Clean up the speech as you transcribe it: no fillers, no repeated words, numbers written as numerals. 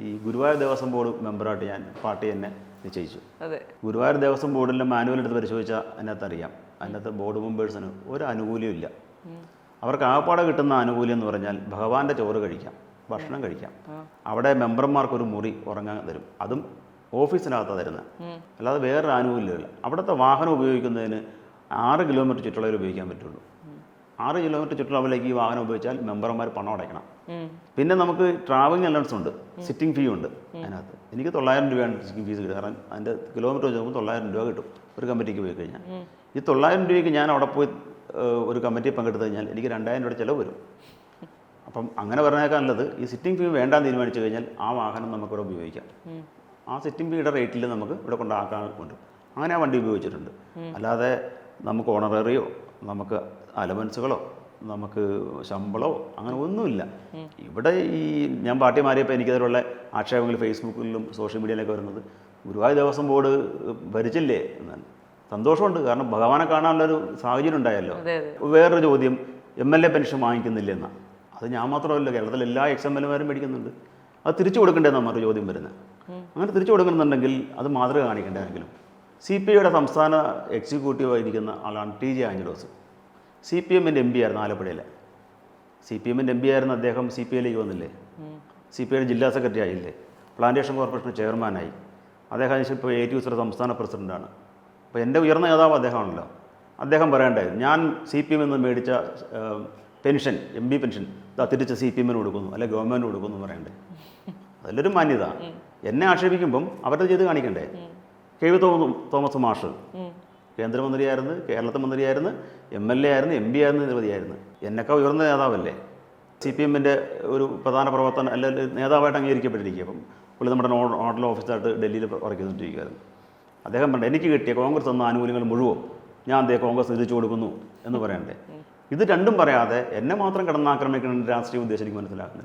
ഈ ഗുരുവായൂർ ദേവസ്വം ബോർഡ് മെമ്പറായിട്ട് ഞാൻ പാർട്ടി എന്നെ നിശ്ചയിച്ചു. അതെ. ഗുരുവായൂർ ദേവസ്വം ബോർഡിൻ്റെ മാനുവൽ എടുത്ത് പരിശോധിച്ചാൽ അതിനകത്ത് അറിയാം, അതിനകത്ത് ബോർഡ് മെമ്പേഴ്സിന് ഒരു ആനുകൂല്യം ഇല്ല. അവർക്ക് ആകപ്പാടെ കിട്ടുന്ന ആനുകൂല്യം എന്ന് പറഞ്ഞാൽ ഭഗവാന്റെ ചോറ് കഴിക്കാം, ഭക്ഷണം കഴിക്കാം. അവിടെ മെമ്പർമാർക്കൊരു മുറി ഉറങ്ങാൻ തരും, അതും ഓഫീസിനകത്താണ് തരുന്നത്. അല്ലാതെ വേറൊരു ആനുകൂല്യമില്ല. അവിടുത്തെ വാഹനം ഉപയോഗിക്കുന്നതിന് 6 കിലോമീറ്റർ ചുറ്റളവിൽ ഉപയോഗിക്കാൻ പറ്റുള്ളൂ. 6 കിലോമീറ്റർ ചുറ്റളവിലേക്ക് ഈ വാഹനം ഉപയോഗിച്ചാൽ മെമ്പർമാർ പണം അടയ്ക്കണം. പിന്നെ നമുക്ക് ട്രാവലിംഗ് അലവൻസ് ഉണ്ട്, സിറ്റിംഗ് ഫീ ഉണ്ട് അതിനകത്ത്. എനിക്ക് 900 രൂപയാണ് സിറ്റിംഗ് ഫീസ് കിട്ടുക. കാരണം അതിൻ്റെ കിലോമീറ്റർ വെച്ച് നോക്കുമ്പോൾ 900 രൂപ കിട്ടും ഒരു കമ്മിറ്റിക്ക് പോയി കഴിഞ്ഞാൽ. ഈ 900 രൂപയ്ക്ക് ഞാൻ അവിടെ പോയി ഒരു കമ്മിറ്റി പങ്കെടുത്തു കഴിഞ്ഞാൽ എനിക്ക് 2000 രൂപ ചിലവ് വരും. അപ്പം അങ്ങനെ പറഞ്ഞേക്കാൻ നല്ലത് ഈ സിറ്റിംഗ് ഫീ വേണ്ടാന്ന് തീരുമാനിച്ചു കഴിഞ്ഞാൽ ആ വാഹനം നമുക്കിവിടെ ഉപയോഗിക്കാം. ആ സിറ്റിംഗ് ഫീയുടെ റേറ്റിൽ നമുക്ക് ഇവിടെ കൊണ്ടാക്കാൻ കൊണ്ട് അങ്ങനെ ആ വണ്ടി ഉപയോഗിച്ചിട്ടുണ്ട്. അല്ലാതെ നമുക്ക് ഓണററിയോ നമുക്ക് അലവൻസുകളോ നമുക്ക് ശമ്പളമോ അങ്ങനെ ഒന്നുമില്ല. ഇവിടെ ഈ ഞാൻ പാർട്ടി മാറിയപ്പോൾ എനിക്കതിലുള്ള ആക്ഷേപങ്ങൾ ഫേസ്ബുക്കിലും സോഷ്യൽ മീഡിയയിലൊക്കെ വരുന്നത് ഗുരുവായൂർ ദേവസ്വം ബോർഡ് ഭരിച്ചില്ലേ എന്നാണ്. സന്തോഷമുണ്ട്, കാരണം ഭഗവാനെ കാണാനുള്ളൊരു സാഹചര്യം ഉണ്ടായല്ലോ. വേറൊരു ചോദ്യം, MLA പെൻഷൻ വാങ്ങിക്കുന്നില്ലെന്നാണ്. അത് ഞാൻ മാത്രമല്ല, കേരളത്തിലെ എല്ലാ XMLമാരും മേടിക്കുന്നുണ്ട്. അത് തിരിച്ചു കൊടുക്കേണ്ടതെന്നാണ് മറ്റൊരു ചോദ്യം വരുന്നത്. അങ്ങനെ തിരിച്ചു കൊടുക്കുന്നുണ്ടെങ്കിൽ അത് മാതൃക കാണിക്കേണ്ടതെങ്കിലും. CPIയുടെ സംസ്ഥാന എക്സിക്യൂട്ടീവ് ആയിരിക്കുന്ന ആളാണ് TJ ആഞ്ചലോസ്. CPMൻ്റെ MP ആയിരുന്നു ആലപ്പുഴയിലെ. CPMൻ്റെ MP ആയിരുന്ന അദ്ദേഹം CPIയിലേക്ക് വന്നില്ലേ, CPIയുടെ ജില്ലാ സെക്രട്ടറി ആയില്ലേ, പ്ലാന്റേഷൻ കോർപ്പറേഷൻ ചെയർമാനായി. അദ്ദേഹം ഇപ്പോൾ ATUസിയുടെ സംസ്ഥാന പ്രസിഡൻ്റാണ്. അപ്പോൾ എൻ്റെ ഉയർന്ന നേതാവ് അദ്ദേഹമാണല്ലോ. അദ്ദേഹം പറയേണ്ടത് ഞാൻ CPM നിന്ന് മേടിച്ച പെൻഷൻ, MP പെൻഷൻ തിരിച്ച് CPMന് കൊടുക്കുന്നു, അല്ലെ ഗവൺമെൻറ് കൊടുക്കുന്നു എന്ന് പറയണ്ടേ. അതിലൊരു മാന്യത. എന്നെ ആക്ഷേപിക്കുമ്പം അവരുടെ ചെയ്ത് കാണിക്കണ്ടേ. KV തോമസ് മാഷ് കേന്ദ്രമന്ത്രിയായിരുന്നു, കേരളത്തിൽ മന്ത്രിയായിരുന്നു, MLA ആയിരുന്നു, MP ആയിരുന്നു, നിരവധിയായിരുന്നു. എന്നൊക്കെ ഉയർന്ന നേതാവല്ലേ. CPMൻ്റെ ഒരു പ്രധാന പ്രവർത്തനം അല്ലെങ്കിൽ നേതാവായിട്ട് അംഗീകരിക്കപ്പെട്ടിരിക്കുക. അപ്പം പുള്ളി നമ്മുടെ നോഡൽ ഓഫീസറായിട്ട് ഡൽഹിയിൽ വർക്ക് ചെയ്തുകൊണ്ടിരിക്കുകയായിരുന്നു. അദ്ദേഹം പറഞ്ഞു എനിക്ക് കിട്ടിയ കോൺഗ്രസ് തന്ന ആനുകൂല്യങ്ങൾ മുഴുവൻ ഞാൻ അതേ കോൺഗ്രസ് തിരിച്ചു കൊടുക്കുന്നു എന്ന് പറയണ്ടേ. ഇത് രണ്ടും പറയാതെ എന്നെ മാത്രം കിടന്നാക്രമിക്കുന്ന രാഷ്ട്രീയ ഉദ്ദേശം എനിക്ക് മനസ്സിലാക്കുന്നില്ല.